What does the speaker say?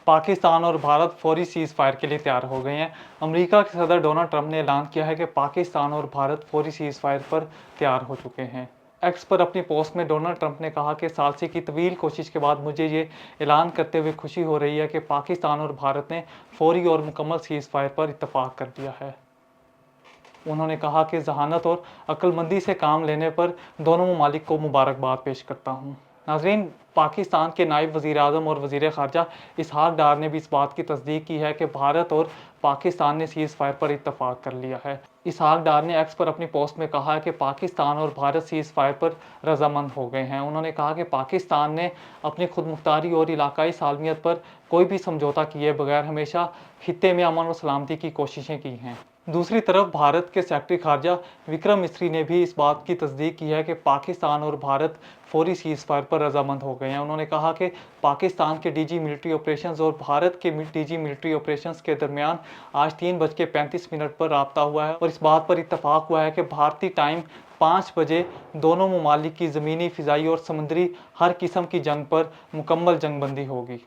पाकिस्तान और भारत फौरी seize fire के लिए तैयार हो गए हैं। अमेरिका के सदर डोनाल्ड ट्रंप ने ऐलान किया है कि पाकिस्तान और भारत फौरी सीज़ फायर पर तैयार हो चुके हैं। एक्स पर अपनी पोस्ट में डोनाल्ड ट्रंप ने कहा कि सालसी की तवील कोशिश के बाद मुझे ये ऐलान करते हुए खुशी हो रही है कि पाकिस्तान और भारत ने फौरी और मुकम्मल सीज़ फायर पर इत्तफाक कर दिया है। उन्होंने कहा कि जहानत और अक्लमंदी से काम लेने पर दोनों ममालिक को मुबारकबाद पेश करता हूँ। नाज़रीन, पाकिस्तान के नायब वज़ीर आज़म और वज़ीर ख़ारजा इसहाक डार ने भी इस बात की तस्दीक की है कि भारत और पाकिस्तान ने सीज़ फायर पर इत्तफाक कर लिया है। इसहाक डार ने एक्स पर अपनी पोस्ट में कहा है कि पाकिस्तान और भारत सीज़ फायर पर रजामंद हो गए हैं। उन्होंने कहा कि पाकिस्तान ने अपनी खुद मुख्तारी और इलाकाई सालमियत पर कोई भी समझौता किए बगैर हमेशा खित्ते में अमन और सलामती की कोशिशें की हैं। दूसरी तरफ भारत के सेक्रेटरी खारजा विक्रम मिस्री ने भी इस बात की तस्दीक की है कि पाकिस्तान और भारत फौरी सीज़ फायर पर रजामंद हो गए हैं। उन्होंने कहा कि पाकिस्तान के डीजी मिलिट्री ऑपरेशंस और भारत के डीजी मिलिट्री ऑपरेशंस के दरमियान आज 3:35 पर राब्ता हुआ है और इस बात पर इत्तफाक हुआ है कि भारतीय टाइम 5 बजे दोनों ममालिक की ज़मीनी, फ़िज़ाई और समुद्री हर किस्म की जंग पर मुकम्मल जंगबंदी होगी।